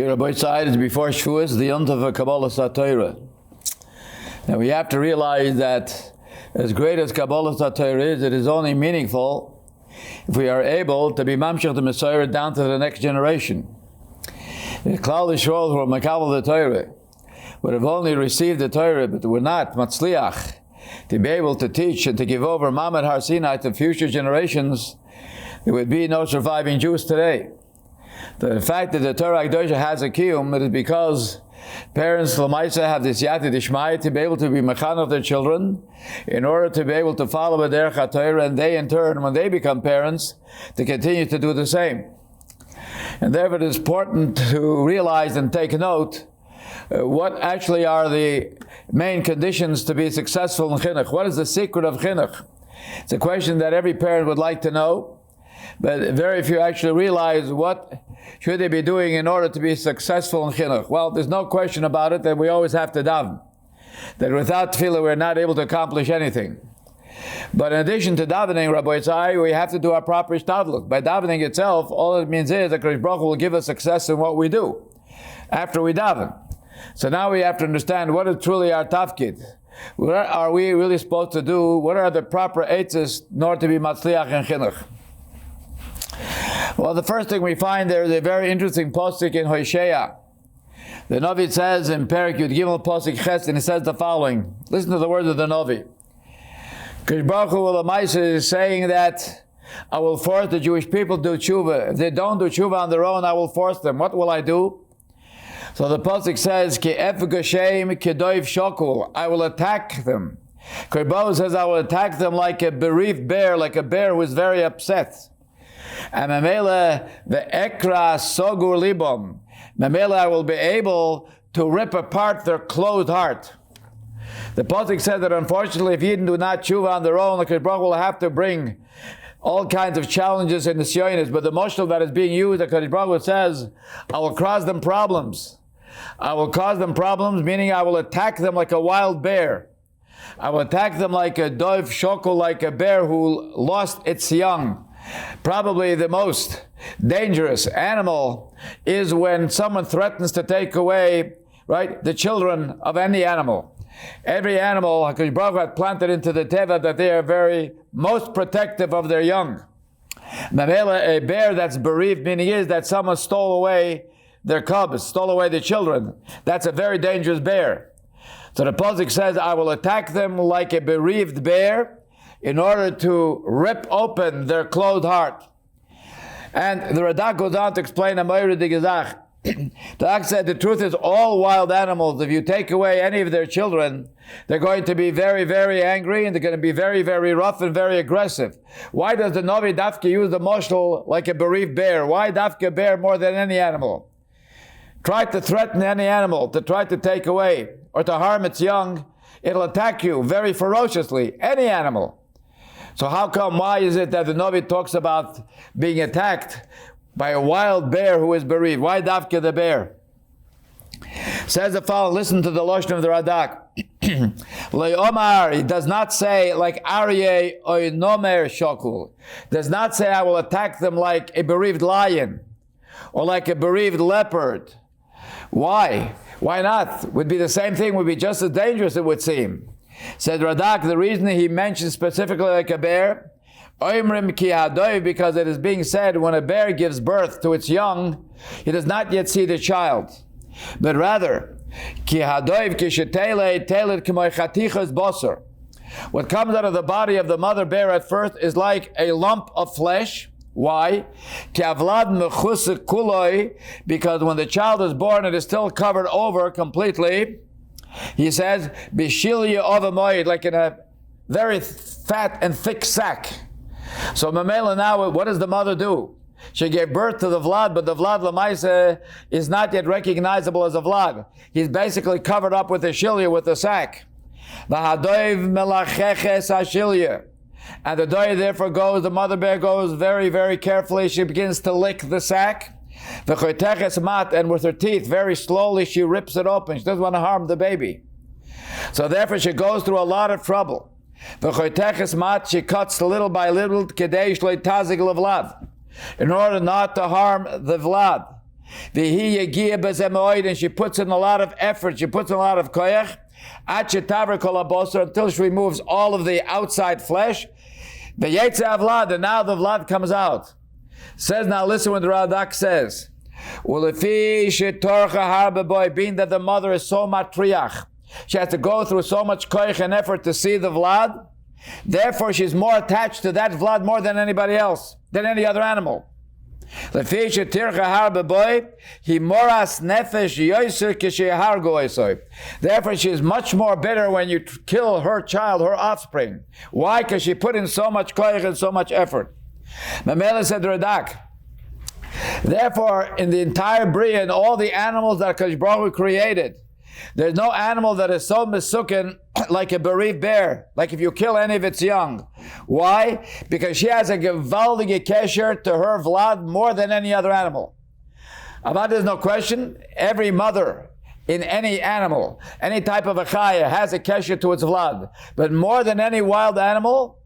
Rabbi side is before Shavuos, the Yontav of Kabbalah Torah. Now we have to realize that as great as Kabbalah Torah is, it is only meaningful if we are able to be Mamshech the Messiah down to the next generation. The Klal Yisrael who are Makabel the Torah would have only received the Torah, but were not Matzliach to be able to teach and to give over Mamad Har Sinai to future generations. There would be no surviving Jews today. The fact that the Torah Kedosha has a kiyum, it is because parents Lamaisa have this Yati Dishmai to be able to be mechan of their children in order to be able to follow the Derech HaTorah, and they in turn, when they become parents, to continue to do the same. And therefore it is important to realize and take note what actually are the main conditions to be successful in chinuch. What is the secret of chinuch? It's a question that every parent would like to know, but very few actually realize what should they be doing in order to be successful in chinuch. Well, there's no question about it that we always have to daven. That without tefillah we're not able to accomplish anything. But in addition to davening, Rabbi Yitzhak, we have to do our proper ishtadlut. By davening itself, all it means is that Kodesh Baruch Hu will give us success in what we do after we daven. So now we have to understand what is truly our tafkid. What are we really supposed to do? What are the proper eitzes in order to be matzliach in chinuch? Well, the first thing we find there is a very interesting posuk in Hosea. The Navi says in Perek Yud Gimel posuk Ches, and it says the following. Listen to the words of the Navi. Kodesh Baruch Hu L'maisa is saying that I will force the Jewish people to do tshuva. If they don't do tshuva on their own, I will force them. What will I do? So the pasuk says, "Ki ef gashem kedoiv shokul." I will attack them. Kodesh Baruch Hu says, I will attack them like a bereaved bear, like a bear who is very upset. And Mamela the ekra sogur libom. Mamela, I will be able to rip apart their closed heart. The pasuk said that unfortunately, if Yidden do not tshuva on their own, the Kodesh Baruch Hu will have to bring all kinds of challenges in the Sionis. But the moshel that is being used, the Kodesh Baruch Hu says, I will cause them problems. I will cause them problems, meaning I will attack them like a wild bear. I will attack them like a dov shokol, like a bear who lost its young. Probably the most dangerous animal is when someone threatens to take away, right, the children of any animal. Every animal, HaKadosh Baruch Hu had planted into the teva that they are very most protective of their young. Mamela, a bear that's bereaved, meaning is that someone stole away their cubs, stole away the children. That's a very dangerous bear. So the pasuk says, I will attack them like a bereaved bear in order to rip open their closed heart. And the Radak goes on to explain a Meir de Gezach. The Radak said the truth is all wild animals, if you take away any of their children, they're going to be very, very angry, and they're going to be very, very rough and very aggressive. Why does the Navi Dafka use the moshel like a bereaved bear? Why Dafka bear more than any animal? Try to threaten any animal, to try to take away or to harm its young, it'll attack you very ferociously, any animal. So how come, why is it that the Navi talks about being attacked by a wild bear who is bereaved? Why Dafka the bear? Says the following, listen to the Lashon of the Radak. Le'omar, he does not say like Aryeh or Nomer Shokul. Does not say I will attack them like a bereaved lion or like a bereaved leopard. Why? Why not? Would be the same thing, would be just as dangerous, it would seem. Said Radak, the reason he mentions specifically like a bear, Oimrim ki hadoiv, because it is being said when a bear gives birth to its young, he does not yet see the child. But rather, ki hadoiv ki shetele telet k'moy chatichas bosor. What comes out of the body of the mother bear at first is like a lump of flesh. Why? Because when the child is born, it is still covered over completely. He says, Bishilya ovamoid, like in a very fat and thick sack. So Mamela now, what does the mother do? She gave birth to the Vlad, but the Vlad Lamaisa is not yet recognizable as a Vlad. He's basically covered up with the shilya, with the sack. V'hadoiv melacheches hashilya. And the doy therefore goes, the mother bear goes very, very carefully. She begins to lick the sack. The choteches mat, and with her teeth, very slowly, she rips it open. She doesn't want to harm the baby. So therefore she goes through a lot of trouble. The choteches mat, she cuts little by little, kedei shlei tazig levlav, in order not to harm the Vlad. and she puts in a lot of effort, she puts in a lot of koyach, until she removes all of the outside flesh. And now the vlad comes out. Says, now listen what the Radak says. Being that the mother is so matriach, she has to go through so much koyach and effort to see the vlad. Therefore, she's more attached to that vlad more than anybody else, than any other animal. Therefore, she is much more bitter when you kill her child, her offspring. Why? Because she put in so much koyach and so much effort. Mamela said Radak. Therefore, in the entire Bria and all the animals that Kadosh Baruch Hu created, there's no animal that is so mesuken like a bereaved bear, like if you kill any of its young. Why? Because she has a gewaldige kesher to her vlad more than any other animal. About there's no question, every mother in any animal, any type of a chaya has a kesher to its vlad. But more than any wild animal,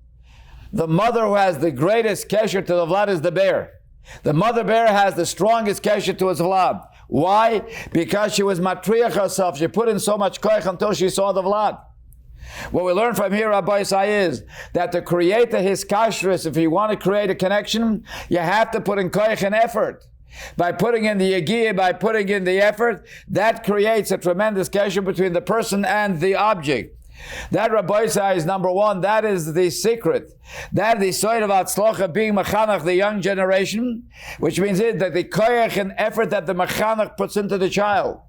the mother who has the greatest kesher to the vlad is the bear. The mother bear has the strongest kesher to its vlad. Why? Because she was matriach herself. She put in so much koyach until she saw the vlad. What we learn from here, Rabbi Isai, is that to create the hiskashrus, if you want to create a connection, you have to put in koyach and effort. By putting in the yagiyah, by putting in the effort, that creates a tremendous kesher between the person and the object. That, Rabbi Isai, is number one. That is the secret. That is the soid of Atzlocha, being Mechanach, the young generation, which means that the koyach and effort that the Mechanach puts into the child.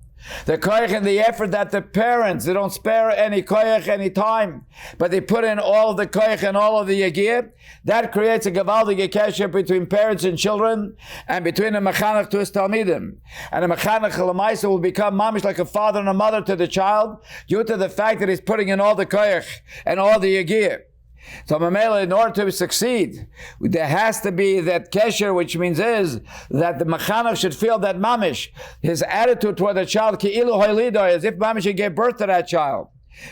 The koyach and the effort that the parents, they don't spare any koyach, any time, but they put in all of the koyach and all of the yagiyah. That creates a gavaldige kesher between parents and children, and between a mechanach to his talmidim. And a mechanach l'maisa will become mamish like a father and a mother to the child, due to the fact that he's putting in all the koyach and all the yagiyah. So Mamela, in order to succeed, there has to be that kesher, which means is that the mechanach should feel that mamish, his attitude toward the child, ki'ilu hoilido, as if mamish he gave birth to that child,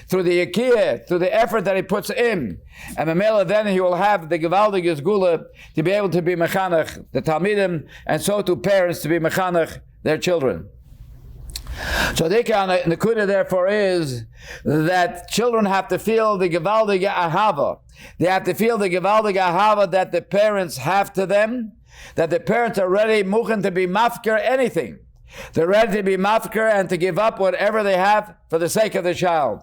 through the yakiyah, through the effort that he puts in. And Mamela, then he will have the gevaldig gula to be able to be mechanach, the talmidim, and so to parents to be mechanach their children. So the Nakuda therefore is that children have to feel the Gevaldige Ahava. They have to feel the Gevaldige Ahava that the parents have to them, that the parents are ready, muchen, to be mafker anything. They're ready to be mafker and to give up whatever they have for the sake of the child.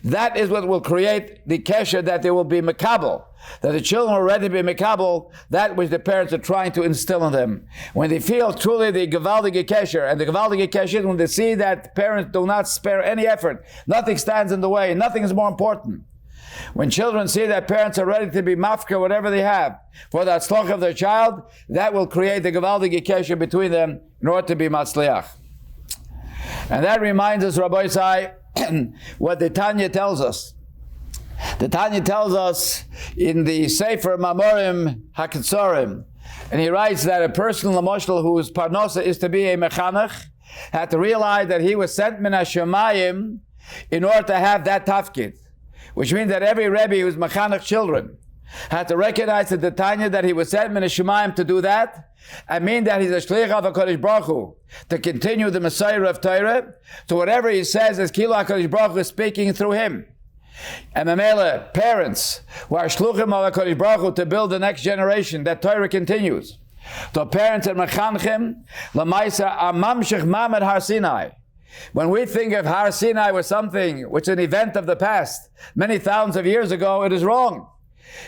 That is what will create the kesher, that they will be makabel, that the children are ready to be makabel, that which the parents are trying to instill in them. When they feel truly the gevaldige kesher, and the gevaldige kesher is when they see that parents do not spare any effort, nothing stands in the way, nothing is more important. When children see that parents are ready to be mafka, whatever they have, for the atzloch of their child, that will create the gevaldige kesher between them in order to be matzliach. And that reminds us, Rabbi Isai, what the Tanya tells us. The Tanya tells us in the Sefer Mamorim HaKetzorim, and he writes that a person, Lamoshel, whose parnosa is to be a mechanach, had to realize that he was sent min hashemayim in order to have that tafkid, which means that every Rebbe who's mechanach children had to recognize at the Tanya that he was sent min hashemayim to do that. I mean that he's a shliach of HaKadosh Baruch Hu to continue the Messiah of Torah. So whatever he says is Kilo HaKadosh Baruch Hu is speaking through him. And Mamela, parents who are shluchim of HaKadosh Baruch Hu to build the next generation, that Torah continues. So parents and mechanchim, lamaisa amamshich mamed Har Sinai. When we think of Har Sinai was something which is an event of the past, many thousands of years ago, it is wrong.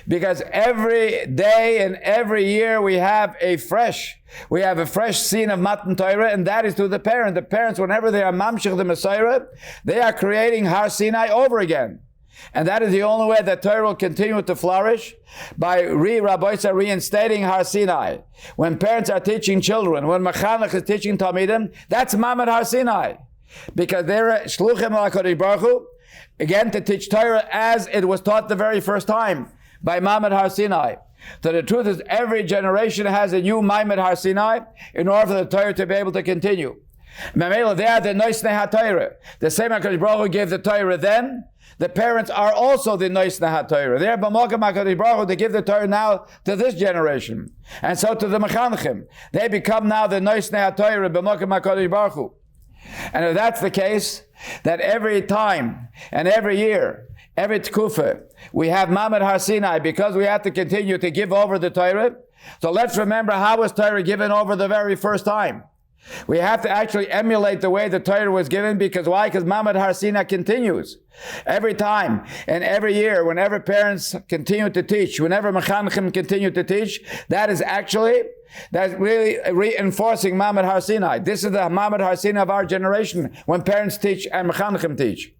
Because every day and every year we have a fresh scene of Matan Torah, and that is to the parent. The parents, whenever they are mamshich the Messiah, they are creating Har Sinai over again. And that is the only way that Torah will continue to flourish, by Rabbi reinstating Har Sinai. When parents are teaching children, when Mechanach is teaching Talmidim, that's Mamad Har Sinai. Because they're shluchim HaKadosh Baruch Hu, again to teach Torah as it was taught the very first time, by Maimed Har Sinai. So the truth is, every generation has a new Maimed Har Sinai in order for the Torah to be able to continue. Mamela, they are the noisnei HaTorah. The same HaKadosh Baruch Hu gave the Torah then, the parents are also the noisnei HaTorah. They are b'mokem HaKadosh Baruch Hu to give the Torah now to this generation. And so to the Mechanchim. They become now the noisnei HaTorah b'mokem HaKadosh Baruch Hu. And if that's the case, that every time and every year, every tkufa, we have Mamad Har Sinai because we have to continue to give over the Torah. So let's remember how was Torah given over the very first time. We have to actually emulate the way the Torah was given, because why? Because Mamad Har Sinai continues. Every time and every year, whenever parents continue to teach, whenever Mechanchim continue to teach, that's really reinforcing Mamad Har Sinai. This is the Mamad Har Sinai of our generation, when parents teach and Mechanchim teach.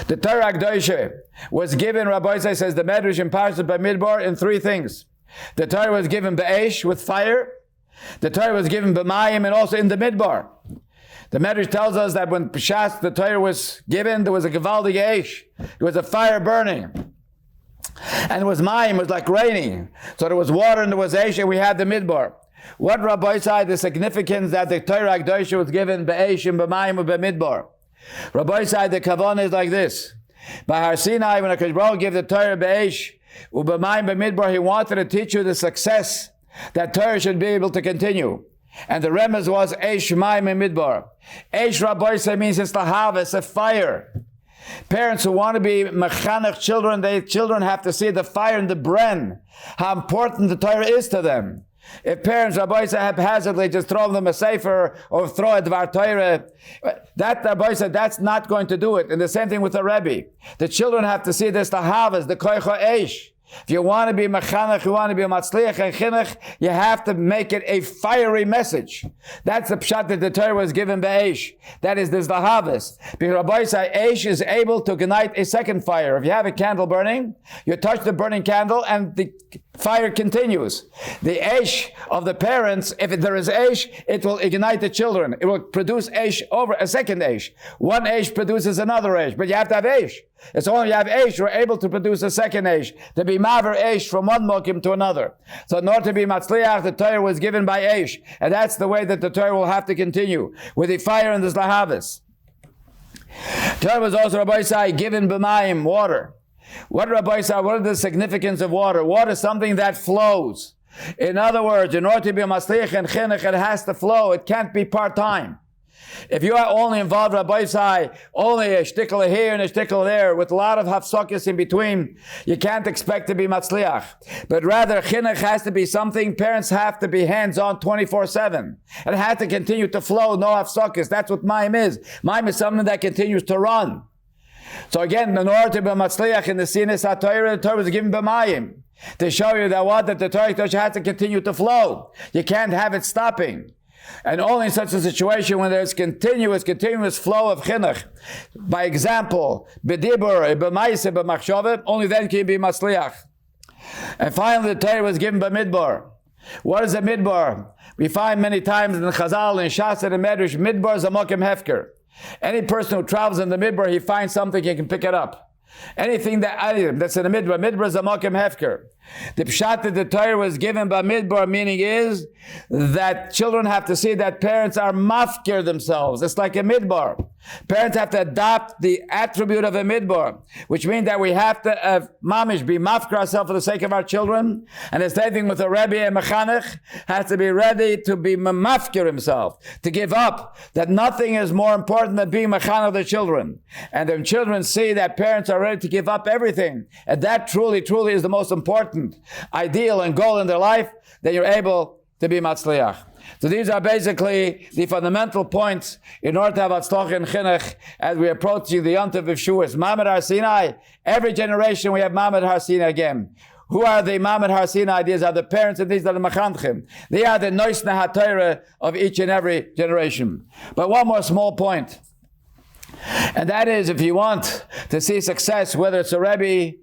The Torah Akdoshe was given, Rabbi says the Medrash in Parashat Bamidbar, in three things. The Torah was given Be'esh, with fire. The Torah was given B'mayim, and also in the Midbar. The Medrash tells us that when Pshas, the Torah was given, there was a Gevaldig Eish. There was a fire burning. And it was Mayim, it was like raining. So there was water and there was Eish, and we had the Midbar. What Rabbi said, the significance that the Torah Akdoshe was given Be'esh and B'mayim and B'midbar. Rabbi said the Kavanah is like this. By Har Sinai, when HaKadosh Baruch Hu gave the Torah Be'esh, U'B'mayim B'midbar, he wanted to teach you the success that Torah should be able to continue. And the remez was Eish Mayim and Midbar. Eish, Rabbi said, means it's lahava, it's a fire. Parents who want to be mechanech children have to see the fire and the bren, how important the Torah is to them. If parents, Rabbi said, haphazardly just throw them a sefer or throw a dvar Torah, that Rabbi said, that's not going to do it. And the same thing with the Rabbi. The children have to see this lahavas, the koicha eish. If you want to be mechanech, you want to be a matzliach and chinuch, you have to make it a fiery message. That's the pshat that the Torah was given by Eish. That is this lahavas. Because Rabbi said Eish is able to ignite a second fire. If you have a candle burning, you touch the burning candle and the fire continues. The Eish of the parents, if there is Eish, it will ignite the children. It will produce Eish over a second Eish. One Eish produces another Eish, but you have to have Eish. It's only you have Eish, you're able to produce a second Eish, to be maver Eish from one mokim to another. So in order to be matzliach, the Torah was given by Eish, and that's the way that the Torah will have to continue, with the fire and the zlahavis. Torah was also, Rabbi Sai, given b'mayim, water. What Rabbi Sai, what is the significance of water? Water is something that flows. In other words, in order to be a matzliach and chinuch, it has to flow, it can't be part-time. If you are only involved, Rabbi Sai, only a shtickle here and a shtickle there, with a lot of hafsokis in between, you can't expect to be matzliach. But rather, chinuch has to be something, parents have to be hands-on 24/7. It has to continue to flow, no hafsokis. That's what Mayim is. Mayim is something that continues to run. So again, in order to be matzliach in the Sinas HaTorah, the Torah was given by Mayim, to show you that the Torah has to continue to flow. You can't have it stopping. And only in such a situation when there's continuous flow of chinuch, by example, b'dibur, b'maise, b'machshava, only then can you be matzliach. And finally, the Torah was given by midbar. What is a midbar? We find many times in the Chazal, in Shas, and in Medrash, midbar is a mokem hefker. Any person who travels in the midbar, he finds something, he can pick it up. Anything that's in the midbar is a mokem hefker. The pshat that the Torah was given by midbar, meaning is that children have to see that parents are mafkir themselves. It's like a midbar. Parents have to adopt the attribute of a midbar, which means that we have to mamish, be mafkir ourselves for the sake of our children. And the same thing with a Rabbi and mechanech, has to be ready to be mafkir himself, to give up, that nothing is more important than being mechanech of the children. And when children see that parents are ready to give up everything, and that truly is the most important ideal and goal in their life, then you're able to be matzliach. So these are basically the fundamental points in order to have atzlach and chinuch as we approach the Yontif of Shuas. Mamad Har Sinai, every generation we have Mamad Har Sinai again. Who are the Mamad Har Sinai? These are the parents and these are the mechanchim. They are the noisnei HaTorah of each and every generation. But one more small point. And that is, if you want to see success, whether it's a Rebbe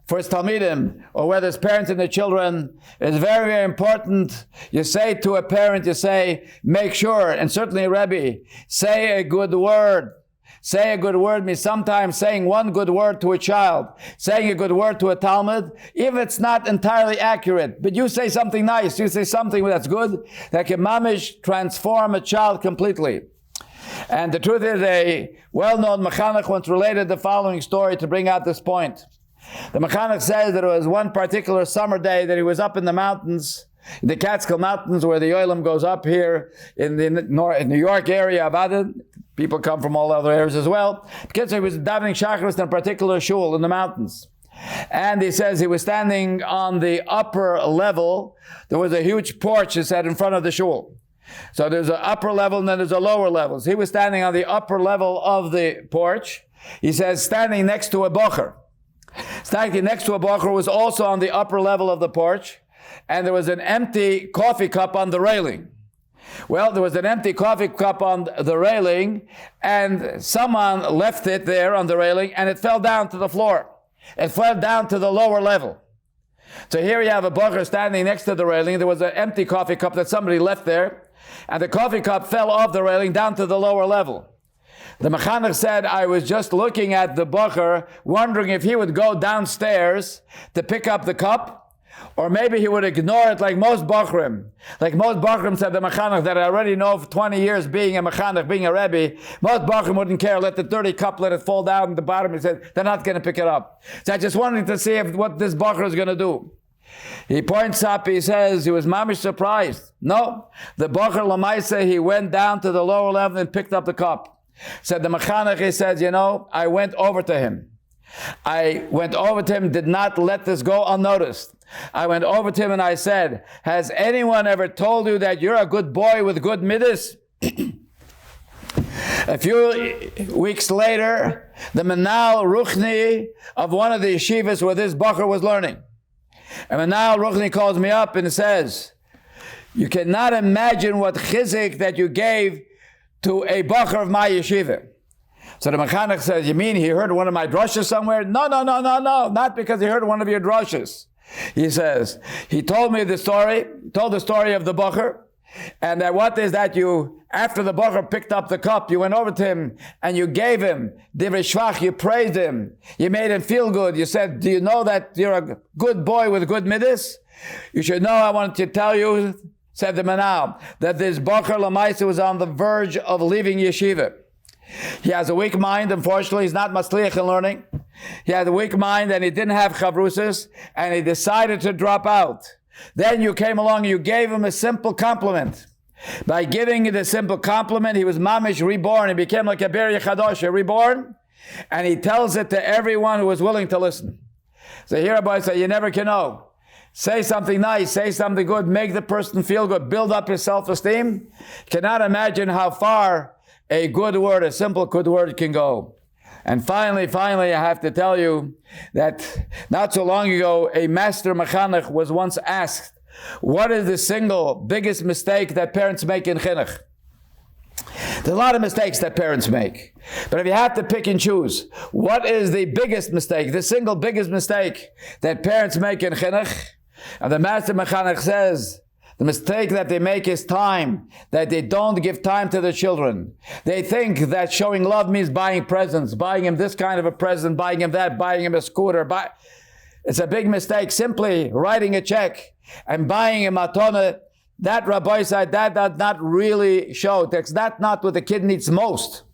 for his Talmidim, or whether it's parents and the children, it's very, very important. You say to a parent, you say, make sure, and certainly a Rebbe, say a good word. Say a good word means sometimes saying one good word to a child, saying a good word to a Talmud, even if it's not entirely accurate, but you say something nice, you say something that's good, that can mamish transform a child completely. And the truth is, a well-known mechanech once related the following story to bring out this point. The mechanech says that it was one particular summer day that he was up in the mountains, in the Catskill Mountains, where the Oelbaum goes up here in the New York area of Aden. People come from all other areas as well. Because he was davening shacharis in a particular shul in the mountains. And he says he was standing on the upper level. There was a huge porch, he said, in front of the shul. So there's an upper level and then there's a lower level. So he was standing on the upper level of the porch. He says, standing next to a bocher. Standing next to a bocher was also on the upper level of the porch. And there was an empty coffee cup on the railing. Well, there was an empty coffee cup on the railing, and someone left it there on the railing, and it fell down to the floor. It fell down to the lower level. So here you have a bocher standing next to the railing. There was an empty coffee cup that somebody left there, and the coffee cup fell off the railing down to the lower level. The mechanech said, I was just looking at the bocher, wondering if he would go downstairs to pick up the cup, or maybe he would ignore it like most bochrim. Like most bochrim, said the mechanech, that I already know for 20 years being a mechanech, being a Rabbi, most bochrim wouldn't care. Let the dirty cup, let it fall down at the bottom. He said, they're not going to pick it up. So I just wanted to see what this bocher is going to do. He points up, he says, he was mamish surprised. No, the bocher lamaisa, he went down to the lower level and picked up the cup. Said the mechanech, he says, I went over to him. Did not let this go unnoticed. I went over to him and I said, has anyone ever told you that you're a good boy with good midas? A few weeks later, the Menal Ruchni of one of the yeshivas where this bocher was learning. And Menal Ruchni calls me up and says, you cannot imagine what chizik that you gave to a bocher of my yeshiva. So the mechanech says, you mean he heard one of my drushes somewhere? No, not because he heard one of your drushes. He says, he told the story of the bocher, and that what is that you, after the bocher picked up the cup, you went over to him and you gave him divrei shvach, you praised him, you made him feel good. You said, do you know that you're a good boy with good midas? You should know, I wanted to tell you, said the Manal, that this bocher lamaisa was on the verge of leaving yeshiva. He has a weak mind, unfortunately. He's not masliach in learning. He had a weak mind and he didn't have chavrusas and he decided to drop out. Then you came along and you gave him a simple compliment. By giving the simple compliment, he was mamish reborn. He became like a ber yechadosh, reborn. And he tells it to everyone who was willing to listen. So here Rabbi said, you never can know. Say something nice, say something good, make the person feel good, build up his self-esteem. Cannot imagine how far a good word, a simple good word can go. And finally, I have to tell you that not so long ago, a master mechanech was once asked, what is the single biggest mistake that parents make in chinuch? There's a lot of mistakes that parents make. But if you have to pick and choose, what is the biggest mistake, the single biggest mistake that parents make in chinuch? And the master mechanech says, the mistake that they make is time, that they don't give time to the children. They think that showing love means buying presents, buying him this kind of a present, buying him that, buying him a scooter. It's a big mistake. Simply writing a check and buying him a matana, that Rabbi said, that does not really show. That's not what the kid needs most.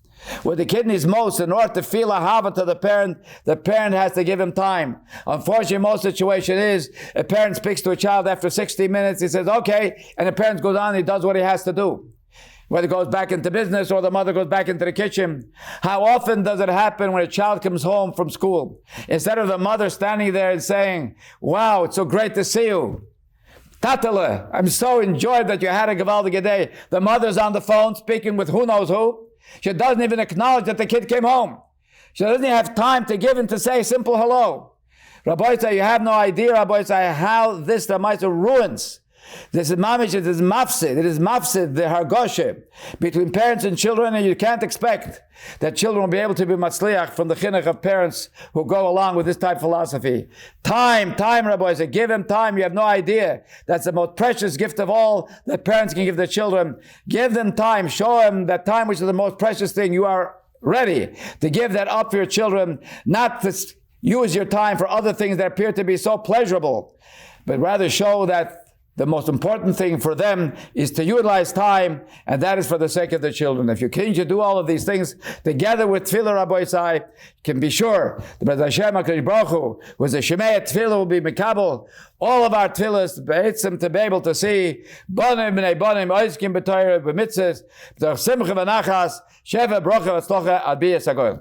What the kid needs most, in order to feel a hava to the parent has to give him time. Unfortunately, most situation is, a parent speaks to a child after 60 minutes, he says, okay, and the parent goes on, he does what he has to do. Whether he goes back into business or the mother goes back into the kitchen. How often does it happen when a child comes home from school? Instead of the mother standing there and saying, wow, it's so great to see you. Tatala, I'm so enjoyed that you had a gewaldige day. The mother's on the phone speaking with who knows who. She doesn't even acknowledge that the kid came home. She doesn't even have time to give and to say a simple hello. Rabbi say, you have no idea, Rabbi say, how this Ramaisa ruins. This is mamish, it is mafsid, the hargoshe between parents and children, and you can't expect that children will be able to be matzliach from the chinuch of parents who go along with this type of philosophy. Time, Rabbi say, give him time. You have no idea. That's the most precious gift of all that parents can give their children. Give them time. Show them that time, which is the most precious thing. You are ready to give that up for your children, not to use your time for other things that appear to be so pleasurable, but rather show that the most important thing for them is to utilize time, and that is for the sake of the children. If you continue to do all of these things together with Tefillah, Rabbi Isai, can be sure that Hashem HaKadosh Baruch Hu, with the Shemei Tefillah, will be Mekabel all of our Tefillahs, to be able to see Banim b'nei Banim, Oiskim b'Torah, b'mitzvahs, b'simcha v'nachas, Sheva, Bracha, v'tzlocha, ad biyas hagoyim.